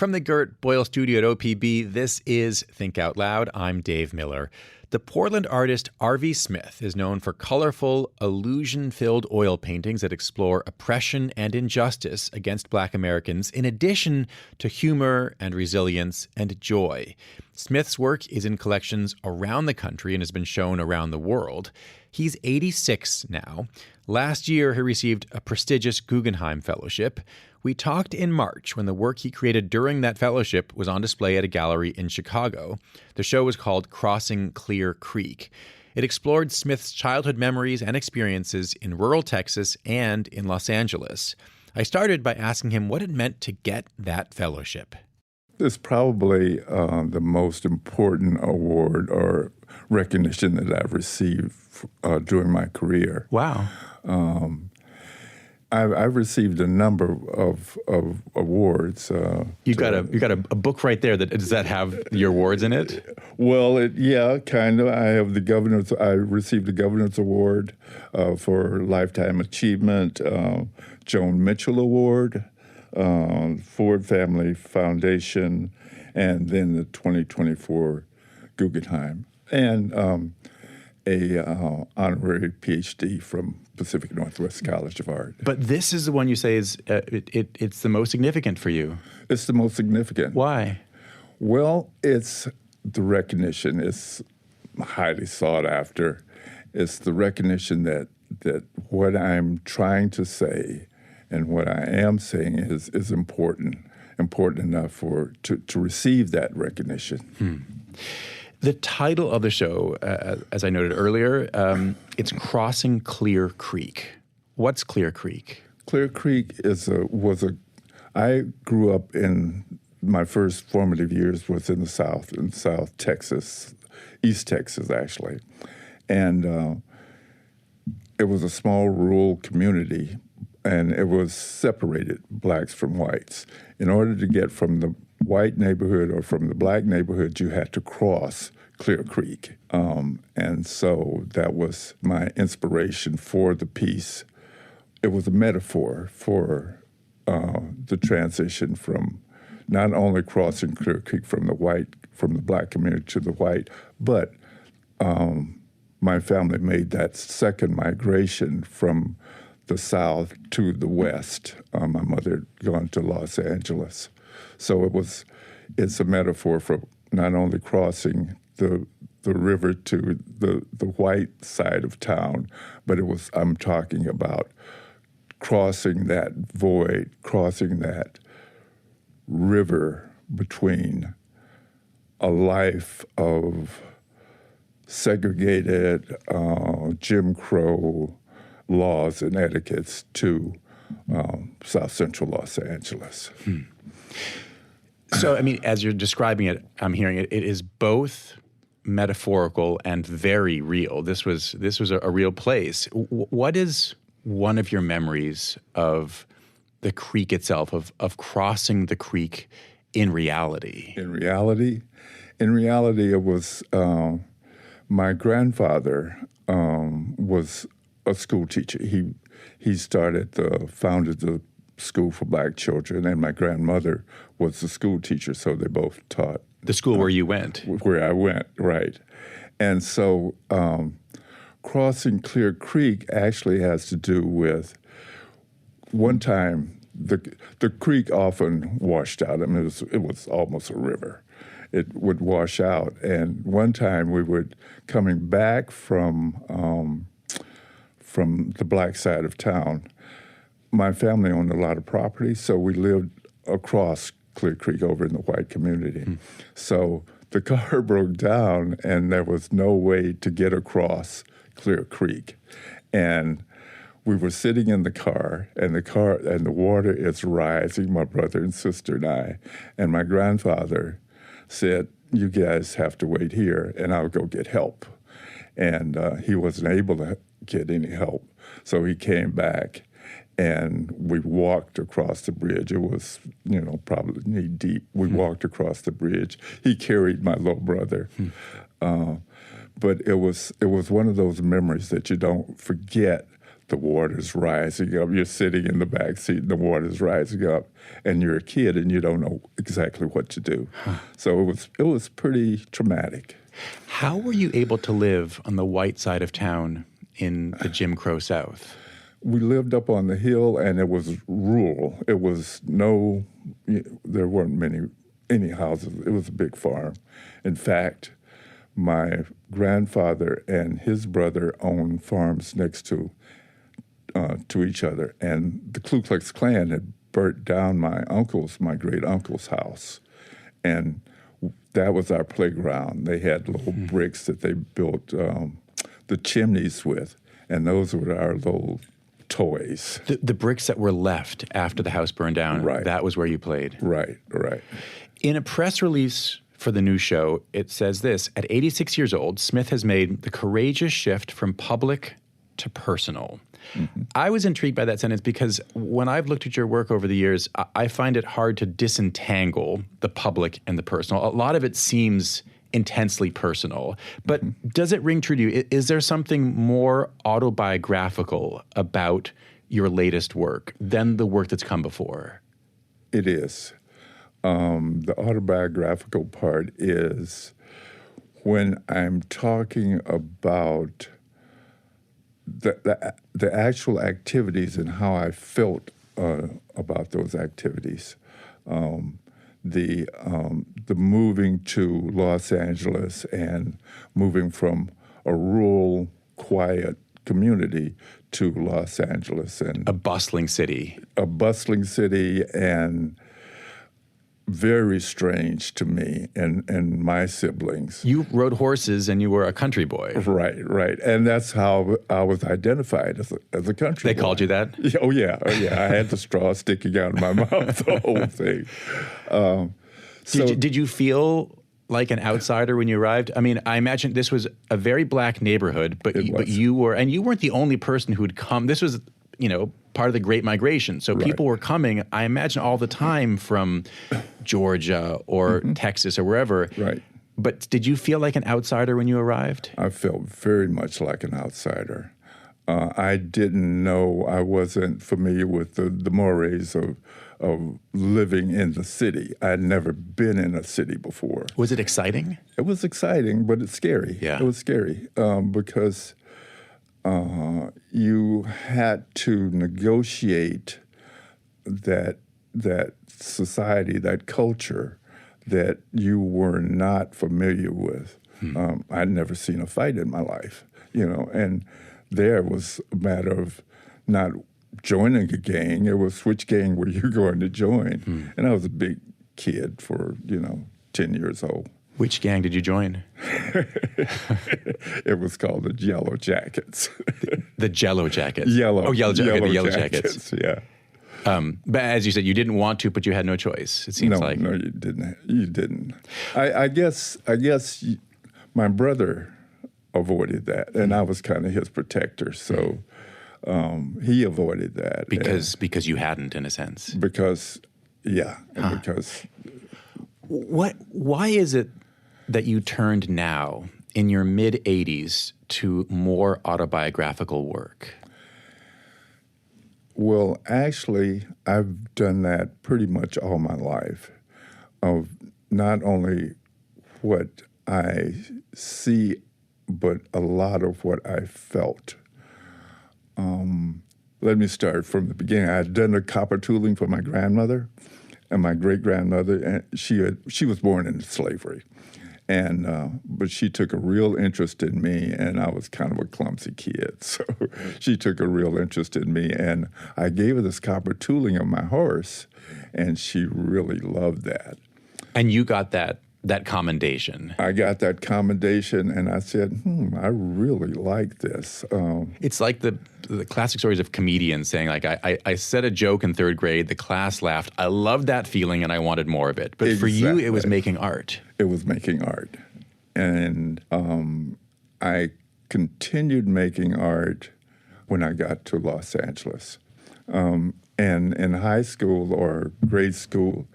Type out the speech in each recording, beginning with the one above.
From the Gert Boyle studio at OPB, this is Think Out Loud. I'm Dave Miller. The Portland artist Arvie Smith is known for colorful, illusion-filled oil paintings that explore oppression and injustice against Black Americans, in addition to humor and resilience and joy. Smith's work is in collections around the country and has been shown around the world. He's 86 now. Last year, he received a prestigious Guggenheim Fellowship. We talked in March when the work he created during that fellowship was on display at a gallery in Chicago. The show was called Crossing Clear Creek. It explored Smith's childhood memories and experiences in rural Texas and in Los Angeles. I started by asking him what it meant to get that fellowship. It's probably the most important award or recognition that I've received during my career. Wow. I've received a number of awards. You got a book right there. Does that have your awards in it? Well, yeah, kind of. I received the Governor's Award for Lifetime Achievement, Joan Mitchell Award, Ford Family Foundation, and then the 2024 Guggenheim, and a honorary PhD from Pacific Northwest College of Art. But this is the one you say is it's the most significant for you. It's the most significant. Why? Well, it's the recognition. It's highly sought after. It's the recognition that what I'm trying to say and what I am saying is important enough to receive that recognition. The title of the show, as I noted earlier, it's Crossing Clear Creek. What's Clear Creek? Clear Creek I grew up in, my first formative years was in South Texas, East Texas actually. And it was a small rural community, and it was separated, blacks from whites. In order to get from the white neighborhood or from the black neighborhood, you had to cross Clear Creek. And so that was my inspiration for the piece. It was a metaphor for the transition from not only crossing Clear Creek from the black community to the white, but my family made that second migration from the South to the West. My mother had gone to Los Angeles. So it's a metaphor for not only crossing the river to the white side of town, but I'm talking about crossing that void, crossing that river between a life of segregated Jim Crow laws and etiquettes to South Central Los Angeles. So, I mean, as you're describing it, I'm hearing it is both metaphorical and very real. This was a real place. What is one of your memories of the creek itself, of crossing the creek in reality? In reality, it was my grandfather was a school teacher. He founded the school for black children, and my grandmother was the school teacher, so they both taught. The school where you went? Where I went, right. And so crossing Clear Creek actually has to do with one time the creek often washed out. I mean, it was almost a river. It would wash out. And one time we were coming back from the black side of town. My family owned a lot of property, so we lived across Clear Creek over in the white community. So the car broke down, and there was no way to get across Clear Creek. And we were sitting in the car, and the water is rising, my brother and sister and I. And my grandfather said, "You guys have to wait here, and I'll go get help." And he wasn't able to get any help, so he came back. And we walked across the bridge. It was, probably knee deep. We walked across the bridge. He carried my little brother. But it was one of those memories that you don't forget, the water's rising up. You're sitting in the back seat, and the water's rising up, and you're a kid, and you don't know exactly what to do. So it was pretty traumatic. How were you able to live on the white side of town in the Jim Crow South? We lived up on the hill, and it was rural. There weren't any houses. It was a big farm. In fact, my grandfather and his brother owned farms next to each other, and the Ku Klux Klan had burnt down my great uncle's house, and that was our playground. They had little bricks that they built the chimneys with, and those were our little toys. The bricks that were left after the house burned down, right. That was where you played. Right. In a press release for the new show, it says this: at 86 years old, Smith has made the courageous shift from public to personal. Mm-hmm. I was intrigued by that sentence because when I've looked at your work over the years, I find it hard to disentangle the public and the personal. A lot of it seems intensely personal, but does it ring true to you? Is there something more autobiographical about your latest work than the work that's come before? It is. The autobiographical part is when I'm talking about the actual activities and how I felt about those activities. The moving to Los Angeles and moving from a rural, quiet community to Los Angeles, and a bustling city. And very strange to me and my siblings. You rode horses and you were a country boy. Right. And that's how I was identified as a country boy. They called you that? Oh, yeah. I had the straw sticking out of my mouth, the whole thing. Did you feel like an outsider when you arrived? I mean, I imagine this was a very black neighborhood, but you weren't the only person who'd come. This was, part of the Great Migration. So people were coming, I imagine, all the time from Georgia or Texas or wherever. Right. But did you feel like an outsider when you arrived? I felt very much like an outsider. I didn't know, I wasn't familiar with the mores of living in the city. I'd never been in a city before. Was it exciting? It was exciting, but it's scary. Yeah. It was scary because you had to negotiate that society, that culture that you were not familiar with. I'd never seen a fight in my life, and there was a matter of not joining a gang. It was which gang were you going to join? And I was a big kid for, 10 years old. Which gang did you join? It was called the Yellow Jackets. The Jello Jackets. Yellow. Oh, the Yellow Jackets. Yeah. But as you said, you didn't want to, but you had no choice. It seems like. No, you didn't. You didn't. I guess my brother avoided that, and I was kind of his protector. So he avoided that because you hadn't, in a sense. Because. Why is it that you turned now in your mid-80s to more autobiographical work? Well, actually, I've done that pretty much all my life, of not only what I see, but a lot of what I felt. Let me start from the beginning. I had done the copper tooling for my grandmother and my great-grandmother, and she was born into slavery. But she took a real interest in me, and I was kind of a clumsy kid. So she took a real interest in me, and I gave her this copper tooling of my horse, and she really loved that. And you got that commendation. I got that commendation, and I said, I really like this. It's like the classic stories of comedians saying, like, I said a joke in third grade, the class laughed. I loved that feeling, and I wanted more of it. But Exactly. For you, it was making art. It was making art. And I continued making art when I got to Los Angeles. And in high school or grade school,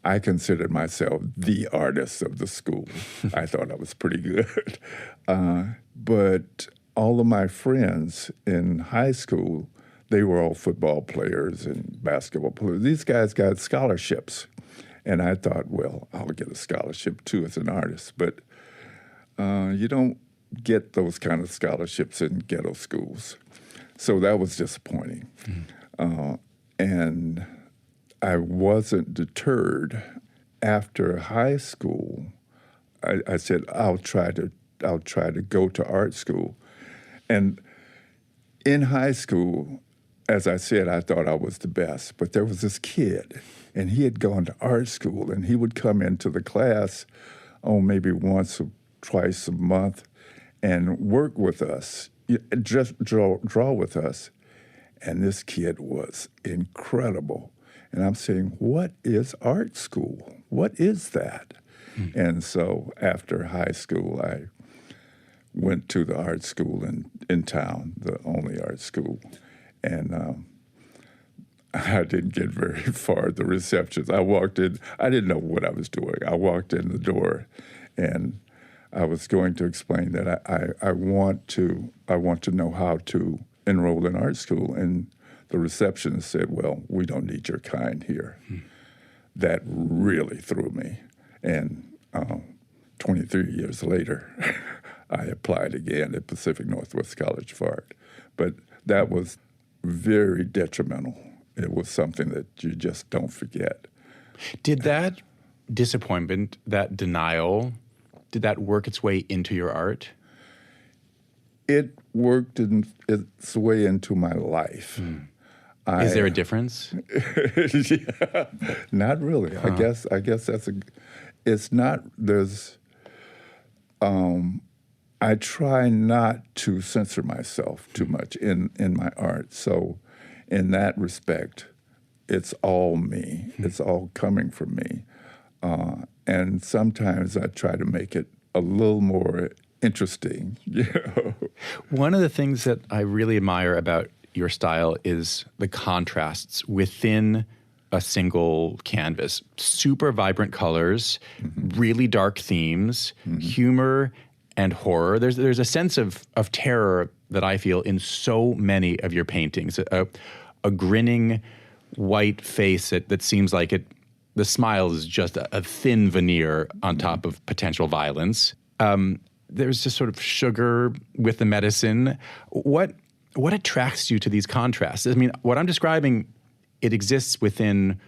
I considered myself the artist of the school. I thought I was pretty good. But all of my friends in high school, they were all football players and basketball players. These guys got scholarships. And I thought, well, I'll get a scholarship too as an artist. But you don't get those kind of scholarships in ghetto schools. So that was disappointing. And I wasn't deterred. After high school, I said, I'll try to go to art school. And in high school, as I said, I thought I was the best. But there was this kid, and he had gone to art school, and he would come into the class, maybe once or twice a month, and work with us, just draw with us. And this kid was incredible. And I'm saying, what is art school? What is that? And so after high school, I went to the art school in town, the only art school. And I didn't get very far at the receptions. I walked in. I didn't know what I was doing. I walked in the door, and I was going to explain that I want to know how to enroll in art school. And the receptionist said, well, we don't need your kind here. That really threw me. And 23 years later, I applied again at Pacific Northwest College of Art. But that was very detrimental. It was something that you just don't forget. Did that disappointment, that denial, did that work its way into your art? It worked its way into my life. Is there a difference? Yeah, not really. I guess that's it's not, there's, I try not to censor myself too much in my art. So in that respect, it's all me. It's all coming from me. And sometimes I try to make it a little more interesting. One of the things that I really admire about your style is the contrasts within a single canvas. Super vibrant colors, really dark themes, humor and horror. There's a sense of terror that I feel in so many of your paintings. A grinning white face that seems like the smile is just a thin veneer on top of potential violence. There's just sort of sugar with the medicine. What attracts you to these contrasts? I mean, what I'm describing, it exists within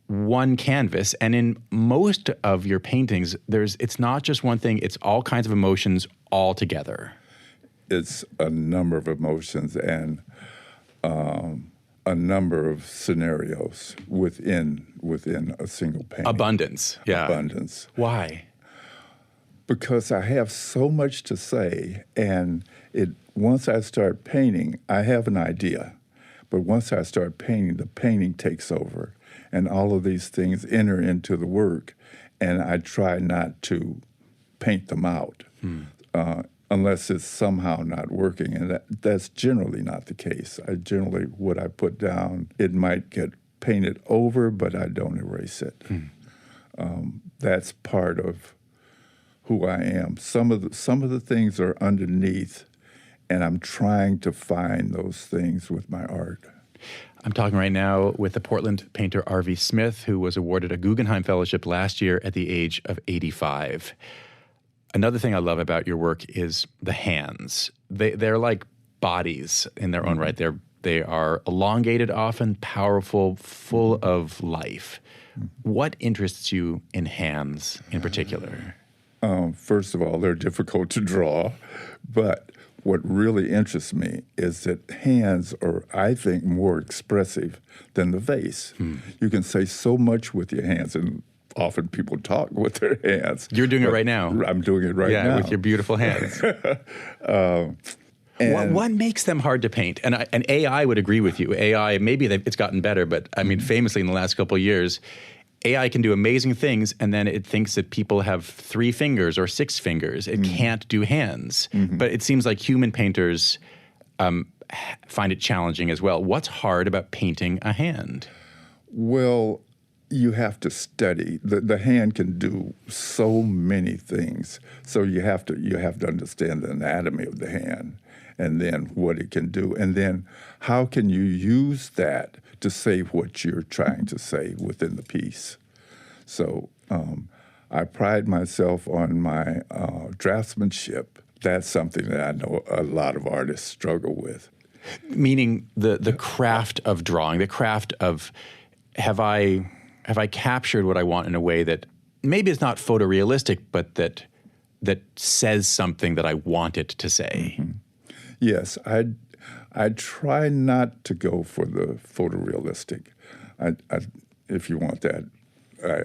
one canvas, and in most of your paintings, it's not just one thing, it's all kinds of emotions all together. It's a number of emotions and a number of scenarios within a single painting. Abundance, yeah. Abundance. Why? Because I have so much to say, and once I start painting, I have an idea. But once I start painting, the painting takes over, and all of these things enter into the work, and I try not to paint them out unless it's somehow not working, and that's generally not the case. What I put down, it might get painted over, but I don't erase it. That's part of who I am. Some of the things are underneath, and I'm trying to find those things with my art. I'm talking right now with the Portland painter Arvie Smith, who was awarded a Guggenheim Fellowship last year at the age of 85. Another thing I love about your work is the hands. They're like bodies in their own right. They are elongated often, powerful, full of life. What interests you in hands in particular? First of all, they're difficult to draw, but what really interests me is that hands are, I think, more expressive than the face. You can say so much with your hands, and often people talk with their hands. You're doing it right now. I'm doing it right now. Yeah, with your beautiful hands. What makes them hard to paint? And AI would agree with you. AI, maybe it's gotten better, but I mean, famously in the last couple of years, AI can do amazing things, and then it thinks that people have 3 fingers or 6 fingers. It can't do hands. But it seems like human painters find it challenging as well. What's hard about painting a hand? Well, you have to study. The hand can do so many things. So you have to understand the anatomy of the hand. and then what it can do, and then how can you use that to say what you're trying to say within the piece. So I pride myself on my draftsmanship. That's something that I know a lot of artists struggle with. Meaning the craft of drawing, the craft of have I captured what I want in a way that maybe it's not photorealistic, but that says something that I want it to say. Mm-hmm. Yes, I try not to go for the photorealistic. If you want that,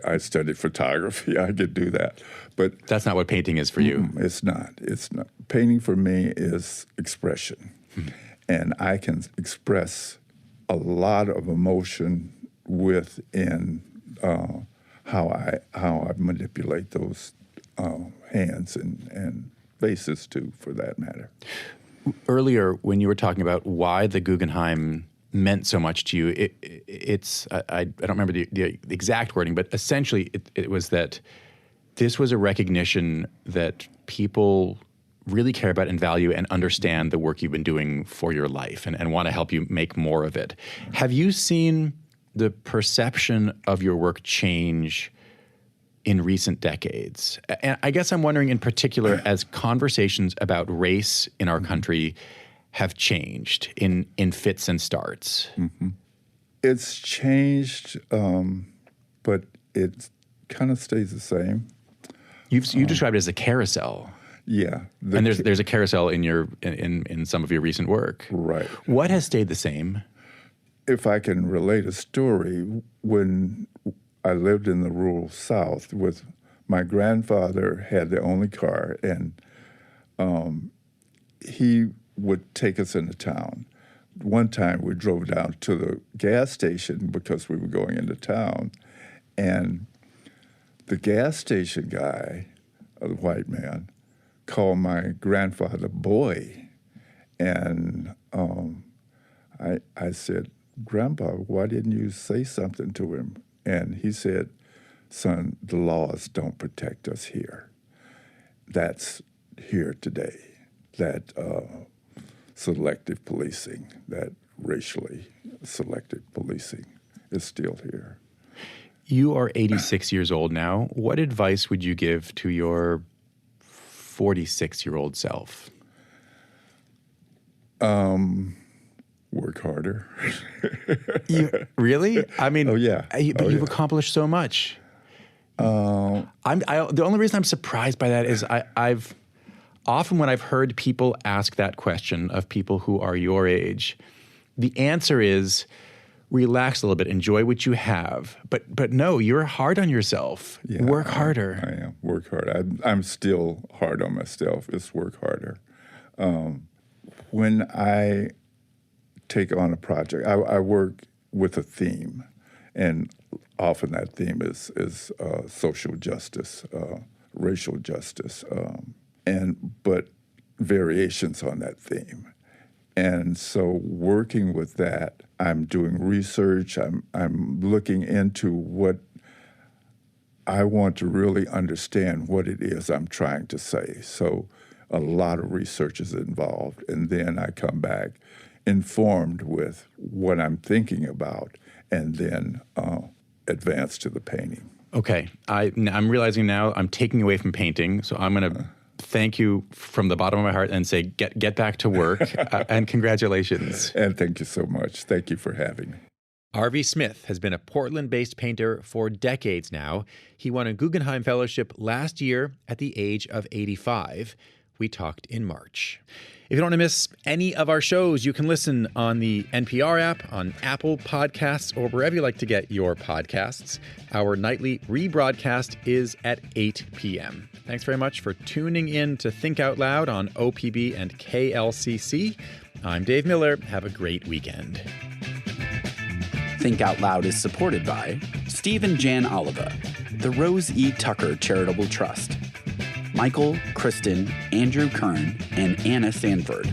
I studied photography. I could do that, but that's not what painting is for you. It's not. It's not. Painting for me is expression, and I can express a lot of emotion within how I manipulate those hands and faces too, for that matter. Earlier, when you were talking about why the Guggenheim meant so much to you, it's I don't remember the exact wording, but essentially it was that this was a recognition that people really care about and value and understand the work you've been doing for your life and want to help you make more of it. Have you seen the perception of your work change in recent decades? And I guess I'm wondering in particular as conversations about race in our country have changed in fits and starts. Mm-hmm. It's changed, but it kind of stays the same. You described it as a carousel. Yeah. And there's a carousel in some of your recent work. Right. What has stayed the same? If I can relate a story, when I lived in the rural South with my grandfather had the only car, and he would take us into town. One time we drove down to the gas station because we were going into town, and the gas station guy, a white man, called my grandfather boy, and I said, "Grandpa, why didn't you say something to him?" And he said, "Son, the laws don't protect us here. That's here today. That selective policing, that racially selective policing is still here." You are 86 years old now. What advice would you give to your 46-year-old self? Work harder. Really? I mean, yeah. But you've accomplished so much. The only reason I'm surprised by that is I've often when I've heard people ask that question of people who are your age, the answer is relax a little bit, enjoy what you have. But no, you're hard on yourself. Yeah, work harder. I am. Work harder. I'm still hard on myself. It's work harder. When I take on a project, I work with a theme, and often that theme is social justice, racial justice, but variations on that theme. And so working with that, I'm doing research, I'm looking into what I want to really understand what it is I'm trying to say. So a lot of research is involved, and then I come back informed with what I'm thinking about, and then advance to the painting. Okay, I'm realizing now I'm taking away from painting, so I'm going to thank you from the bottom of my heart and say get back to work, and congratulations. And thank you so much. Thank you for having me. Arvie Smith has been a Portland-based painter for decades now. He won a Guggenheim Fellowship last year at the age of 85. We talked in March. If you don't want to miss any of our shows, you can listen on the NPR app, on Apple Podcasts, or wherever you like to get your podcasts. Our nightly rebroadcast is at 8 p.m. Thanks very much for tuning in to Think Out Loud on OPB and KLCC. I'm Dave Miller. Have a great weekend. Think Out Loud is supported by Steve and Jan Oliva, the Rose E. Tucker Charitable Trust, Michael, Kristen, Andrew Kern, and Anna Sanford.